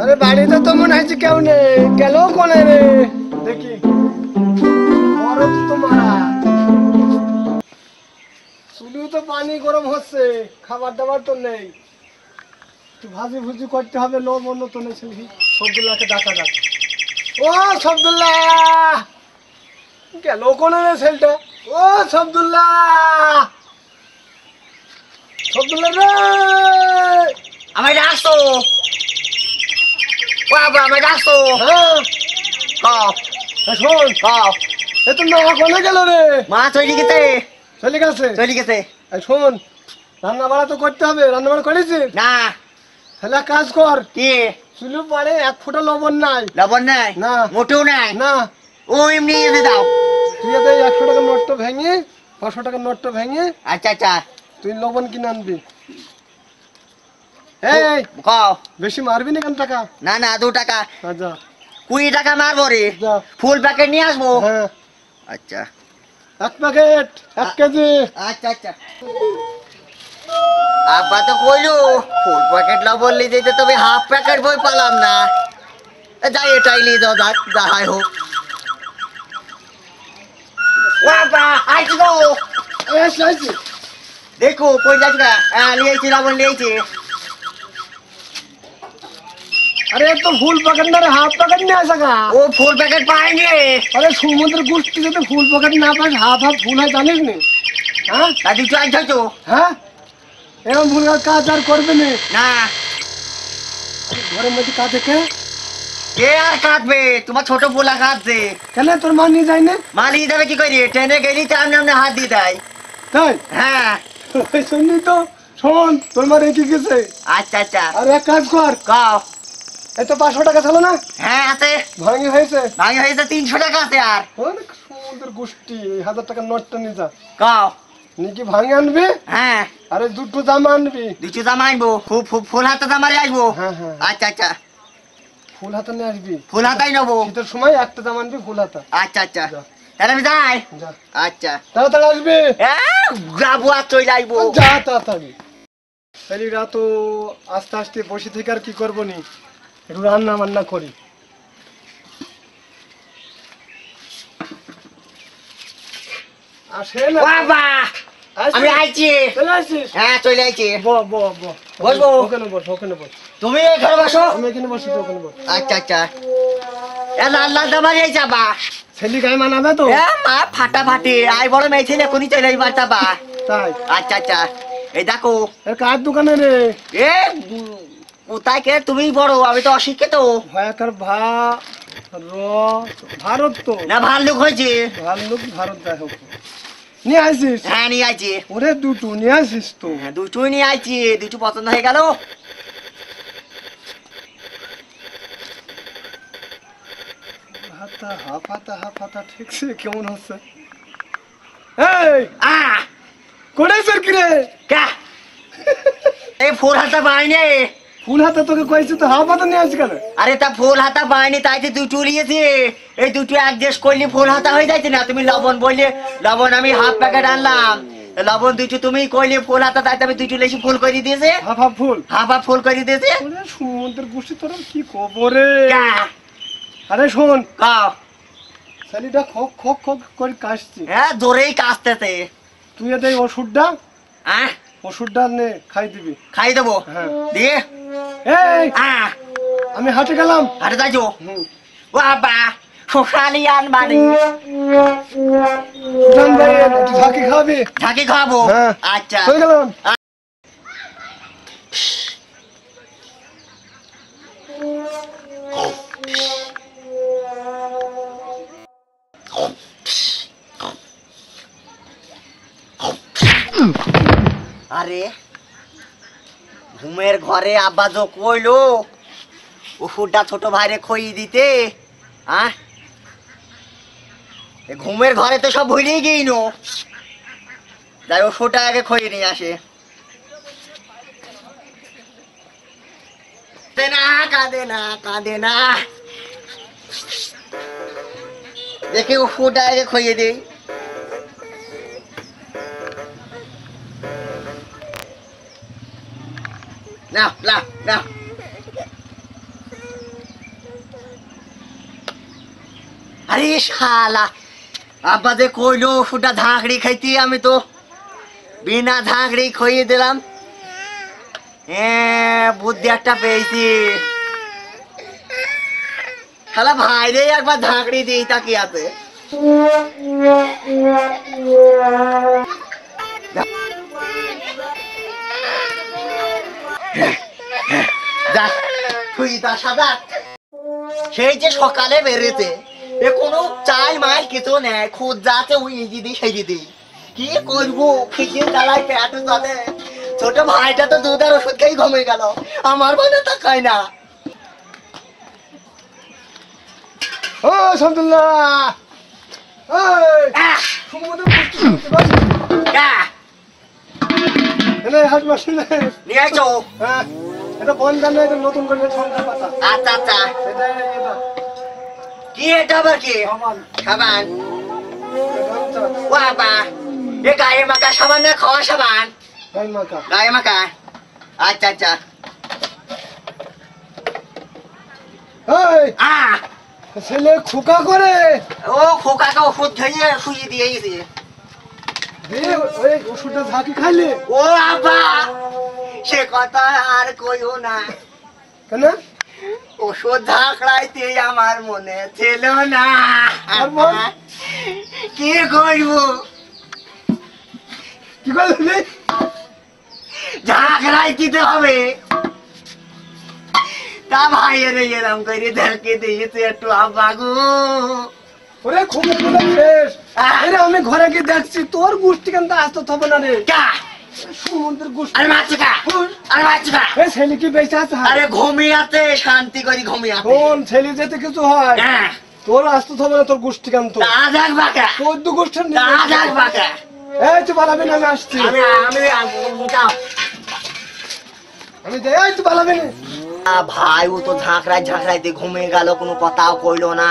আরে বাড়িতে তো মনে হচ্ছে কেউ নেই, গেল কোনে রে দেখি। বড় তো মারা শুধু তো পানি গরম হচ্ছে, খাবার দাবার তো নেই। একটু ভাজি ভুজি করতে হবে, লোক অন্য তো নেই। সবদুল্লাহকে ডাকা ডাক। ও সবদুল্লাহ, গেল কোনে রে ছেলেটা? ও সবদুল্লাহ, সবদুল্লাহ রে, আমায় ডাকছো? বাবা আমায় ডাকছো? হ্যাঁ কও শোন, কও। এ তো না কোনে গেল রে? মা চলে গেছে, চলে গেছে। চলে গেছে। এই শোন, রান্না বাড়া তো করতে হবে। রান্না বাড়া করেছিস? না। তাহলে এক কাজ কর, কি? চুলু পাড়ে 1 ফোঁটা লবণ নাই। লবণ নাই? না মোটেও নাই। না, ও এমনি এনে দাও। তুই এতে 100 টাকার নোটটা ভেঙে, 500 টাকার নোটটা ভেঙে আচ্ছা আচ্ছা তুই লবণ কিনে আনবি। এই কও। বেশি মারবি না কেন টাকা? না না 2 টাকা। আচ্ছা 20 টাকা মারবো রে। যা। ফুল প্যাকেট নিয়ে আসবো। হ্যাঁ আচ্ছা 1 প্যাকেট 1 কেজি। আচ্ছা আচ্ছা। আব্বা তো কইলো ফুল প্যাকেট লবণ নিয়ে যেতে, তবে হাফ প্যাকেট বই পালাম না। যাই এটাই নিয়ে যাও, যাই হোক। বাবা আইছি গো। এসে দেখো কই যাচ্ছ না? হ্যাঁ নিয়েছি, লবণ নিয়েছি। আরে তো ফুল প্যাকেট না রে, হাফ প্যাকেট নিয়ে আসা গা। ও ফুল প্যাকেট পাইনি। আরে সমুদ্রের গোষ্ঠী যদি ফুল প্যাকেট না পাস, হাফ হাফ ফুল হয় জানিস নি? হ্যাঁ তা দুটো আনছো? হ্যাঁ, এরকম ভুল কাজ আর করবে না। না। ঘরের মধ্যে কাজ দেখে কে আর কাটবে? তোমার ছোট পোলা কাটছে। কেন তোর মা নিয়ে যায় না? মালিক যাবে কি করি? ট্রেনে গেলি তো আমনে আমনে হাত দিয়ে দেয়। তাই হ্যাঁ শুনলি তো, শোন তোর মা রেখে গেছে। আচ্ছা আচ্ছা। আর এক কাজ কর, কও। এই তো 500 টাকা ছিল না, হ্যাঁ আছে। ভাঙি হয়েছে। ভাঙে হয়েছে 300 টাকা আছে। আর অনেক সমুদ্রের গোষ্ঠী, 1000 টাকার নোটটা নিয়ে যা। কও। নাকি ভাঙি আনবি, হ্যাঁ আরে দুটো জামা আনবি। দুটো জামা আনবো। ফুল হাতে জামা নিয়ে আসবো। হ্যাঁ হ্যাঁ, আচ্ছা আচ্ছা। ফুল হাতা নিয়ে আসবি। ফুল হাতাই নেবো। শীতের সময় একটা জামা আনবি ফুল হাতা। আচ্ছা আচ্ছা যা। তাহলে আমি যাই। যা আচ্ছা তাড়াতাড়ি আসবি। যাবো আর চলে আসবো। যা তাড়াতাড়ি। ছেলেরা তো আস্তে আস্তে বসে থেকে আর কি করবো নি, একটু রান্না বান্না করি। আসে না বাবা আমি আইছি। চলে আসিস? হ্যাঁ চলে আইছি। বসবো। বসবো? ওখানে বস, ওখানে বস। তুমি এখানে বসো। আমি এখানে বসি, তো ওখানে বস। আচ্ছা আচ্ছা। লাল জামা নিয়ে যাবা? ছেলে গায়ে মানাবে তো? মা ফাটাফাটি আই বড় মেয়ে ছেলে এখনই চলে আসবার যাবা। তাই আচ্ছা আচ্ছা। এই দেখো এর কার দোকানে রে? এ কোথায় কে? তুমি বড়, আমি তো অশিক্ষিত। ভয়াকার ভারত তো না ভাল্লুক হয়েছে। ভাল্লুক ভারত, যাই হোক নিয়ে আসিস। হ্যাঁ নিয়ে আইছি। ওরে দুটো নিয়ে আসিস তো। হ্যাঁ দুটোই নিয়ে আইছি, দুটো পছন্দ হয়ে গেল। হাফাতা ঠিকছে, কেমন হচ্ছে? এই আ করেছেন কি রে? কা এই ফুল হাতা বাইনে। ফুল হাতা তোকে কয়েছি তো, হাফাতা নিয়ে আসি কেন? আরে তা ফুল হাতা বাইনি, তাই তো দুটো নিয়েছি। এই দুটো অ্যাডজাস্ট করলে ফুল হাতা হয়ে যাচ্ছে না? তুমি লবণ বললে, লবণ আমি হাফ প্যাকেট আনলাম। লবণ দুটো তুমি কইলে ফুল হাতা, তাই তো আমি দুটো লেসি ফুল করে দিয়েছে। হাফ ফুল, হাফ হাফ ফুল করে দিয়েছে। ওরে সমুদ্রের গোষ্ঠী তোর আর কি খবরে? কা আরে শোন, কাও। ছেলেটা খক খক খক করে কাশছি। হ্যাঁ জোরেই কাশতেছে। তুই এতে ওষুধটা আহ ওষুধটা নে খাই দিবি। খাই দেবো। হ্যাঁ। দিয়ে এই আহ আমি হাটে গেলাম। আরে যাইছো? হুম, বাবা শোষালি আনবানি। জান ভাই একটু ঝাঁকি খাবি? ঝাঁকি খাবো? হ্যাঁ। আচ্ছা। চলে গেলাম। আরে ঘুমের ঘরে আব্বা তো কইলো ওষুধটা ছোট ভাইরে খইয়ে দিতে। আহ ঘুমের ঘরে তো সব ভুলেই গেই নো। যাই ওষুধটা আগে খইয়ে নিয়ে আসে। কাঁদে না কাঁদে না, দেখি ওষুধটা আগে খইয়ে দিই। না না না আরে শালা আব্বা যে কইলো ওষুধটা ঝাঁকড়ি খাইতে আমি তো বিনা ঝাঁকড়ি খাইয়ে দিলাম। হ্যাঁ বুদ্ধি একটা পেয়েছি। শালা ভাইরে একবার ঝাঁকড়ি দিই তাকি আছে। সেই যে সকালে বেরোতে এ কোনো চাই মাই কিছু নেই, খুদ যাতে ওই ইজি দিই সেই দিই কি করবো, খিচে জ্বালাই পেট চলে। ছোট ভাইটা তো দুধের ওষুধ খেয়ে ঘুমিয়ে গেল, আমার মনে তা খায় না। ও শামদুল্লাহ, এই সুমুদে বুঝতে পারছিস? এনে হাত মাসি না নিয়ে আইছো? হ্যাঁ, এটা বন্ধ না, এটা নতুন করে সংখ্যা পাতা। আচ্ছা আচ্ছা, এটা এটা কি এটা আবার কি সাবান, সাবান? গামছা, বাবা এ গায়ে মাখা সাবান না খাওয়া সাবান? গাই মাখা। গায়ে মাখা, আচ্ছা আচ্ছা। এই আহ ছেলে খোকা করে ও খোকাকে ওষুধ খাইয়ে শুয়ে দিয়ে গেছে। দে ওই ওষুধটা ঝাঁকি খাইলে ও আব্বা সে কথা আর কইও না, কেন? ওষুধ ঝাঁকড়াইতে আমার মনে ছিল না। তারপর? কি করবো, কি করলি? ঝাঁকড়াই দিতে হবে। তা ভাইয়ের এরম করে ঝাঁকে দিয়েছে একটু আব্বা গো। ওরে খোকা গুলো শেষ। আরে আমি ঘরে গিয়ে দেখছি তোর গোষ্ঠী কেন আসতে হবে না রে। কা সুমন্তের গোষ্ঠী। আরে মারছে কা, আরে মারছে কা। এই ছেলে কি বেঁচে আছে? আরে ঘুমিয়াতে শান্তি করি ঘুমিয়াতে। কোন ছেলে যেতে কিছু হয় হ্যাঁ তোর আসতে হবে না, তোর গোষ্ঠী কেন তো? তা যাক বাকা, তোর দু গোষ্ঠীর তা যাক বাকা। এই তুই পালাবি না, আমি আসছি। আমি যাও। আমি যাই, এই তুই পালাবি না। ভাই ও তো ঝাঁকড়াইতে ঘুমিয়ে গেল, কোনো কথাও কইলো না।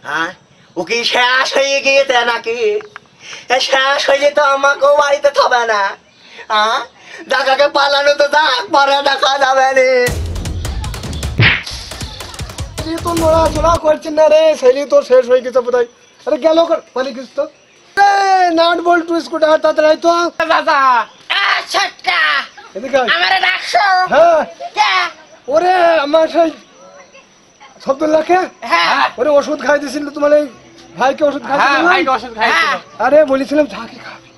হ্যাঁ ও কি শেষ হয়ে গিয়েছে নাকি? শেষ হয়ে তো আমাকেও বাড়িতে থবে না। হ্যাঁ ডাকাকে পালানো তো যাক, পরে দেখা যাবে রে। তুই তো নড়াচড়া করছিস না রে, ছেলে তোর শেষ হয়ে গেছে বোধ হয়। আরে গেল পালি কিছু তো নাট বল টু স্কুটার তাড়াতাড়ি তো দাদা ছটকা এদিকে আয়। আমারে ডাকছো? হ্যাঁ কে? ওরে আমার সেই শব্দুল্লাহকে হ্যাঁ ওরে ওষুধ খাই দিয়েছিল, তোমার এই ভাইকে ওষুধ খাই হ্যাঁ ভাইকে ওষুধ খাইছিল। আরে বলেছিলাম ঝাঁকি খাবি,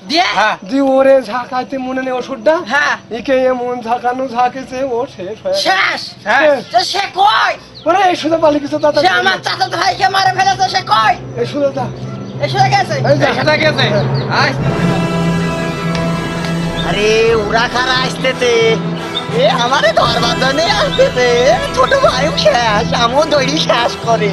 দিয়ে দি ওরে ঝাঁকাইতে মনে নেই ওষুধটা। হ্যাঁ একে এমন ঝাঁকানো ঝাঁকেছে ও শেষ হয়ে গেছে। শেষ। শেষ। তো সে কই? ওরে এই শুধু পালি কিছু দাদা, সে আমার চাচাতো ভাইকে মারে ফেলেছে, সে কই? এই শুধু দা এসে গেছে। এই যা। এসে গেছে। আয় আরে ওরা খারা আসতেছে, এ আমারে ঘর বাঁধানে আসতেছে। ছোট ভাইও শেষ, আমিও দড়ি শেষ করে।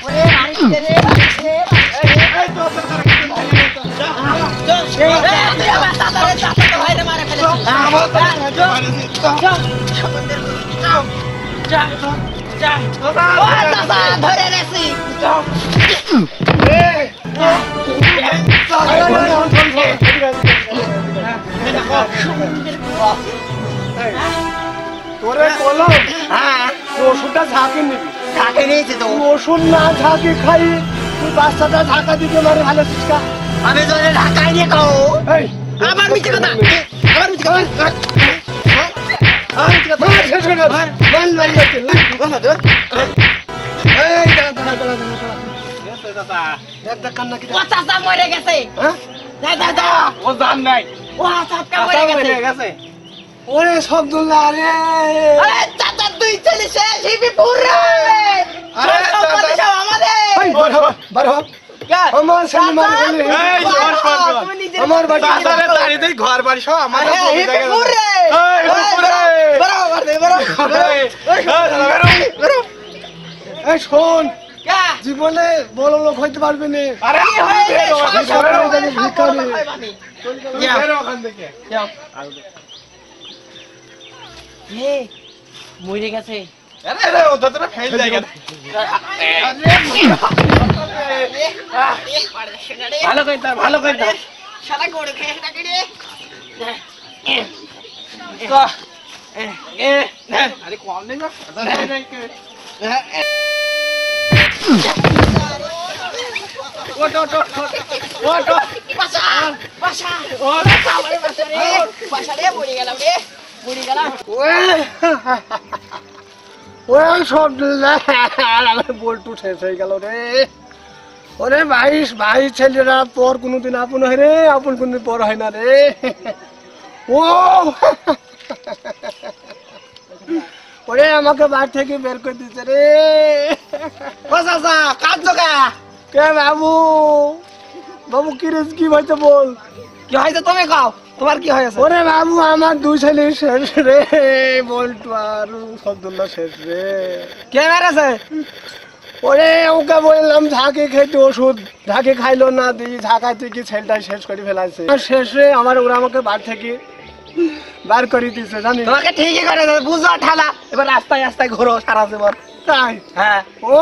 ওরে মারিছে রে, মারিছে রে, তুই আমার চাচাতো ভাইরে মারে ফেলেছিস। যা যা ও চাচা ধরে রেছি। তোরে বললাম হ্যাঁ ওষুধটা ঝাঁকি নিবি, ঝাঁকে নিয়েছে তো। ওষুধ না ঝাঁকি খাই তুই বাচ্চাটা ঝাঁকা দিতে মারে ভালো চিস্কা। আমি তো ঢাকায় নিয়ে খাও। এই আবার মিছে কথা, আবার মিছে কথা। মার শেষ করে দাও। মার মার মার এই দাঁড়া দাঁড়া দাঁড়া দেখ দেখ কান্না কি ও চাচা মরে গেছে। হ্যাঁ যা যা যা, ও জান নাই ও চাচা মরে গেছে। গেছে ওরে শব্দুল্লাহ রে আরে চাচা তুই চলে শেষ হিবি পুরে। আরে সব চাচা। করে যাও আমাদের। এই বারো কে? আমার ছেলে মার বলে এই জোর সর কর। তুমি নিজের আমার বাড়ি তাড়াতাড়ি দাঁড়িয়ে দেই ঘর বাড়ি সব আমার আরে জমি হিবি জায়গা পুরে। এই পুরে বরাবর দে বরাবর। এই বেরো এই শোন কে? জীবনে বড় লোক হইতে পারবি না। আরে কি হয়েছে? বেরো সবাই সবাই সবাই জানি সব ভিখারি। বড় ভাই বানি। বেরো ওখান থেকে এ মরে গেছে। আরে আরে ও তো ফেল যায় গেল ভালো কইতা ভালো কইতা শালা গরু খেয়ে নাকি রে তো আরে কম নেই বা ওটো ওটো ওটো বাসা বাসা ও আমার বাসা রে বাসা রে পড়ে গেলাম রে পড়ে গেলাম ওই সবদুল্লাহ আমার বল্টু শেষ হয়ে গেল রে। ওরে ভাই ছেলেরা পর কোনোদিন আপন হয় রে, আপন কোনোদিন পর হয় না রে। ও ওরে আমাকে বাড়ি থেকে বের করে দিচ্ছে রে। ও চাচা কাজ জোগা কে বাবু? বাবু কি রে, কি হয়েছে বল? কি হয়েছে তুমি কও তোমার কি হয়েছে ওরে বাবু আমার দুই ছেলে শেষ রে, বল্টু আর সবদুল্লাহ শেষ রে। কে মেরেছে ওরে ওকে বললাম ঝাঁকে খেতে ওষুধ, ঝাঁকে খাইলো না, দিয়ে ঝাঁকা থেকে ছেলেটাই শেষ করে ফেলাইছে। আর শেষে ওরা আমাকে বাড়ি থেকে বার করে দিচ্ছে জানি। তোমাকে ঠিকই করে বুঝো ঠালা এবার রাস্তায় রাস্তায় ঘোরো সারা জীবন তাই? হ্যাঁ ও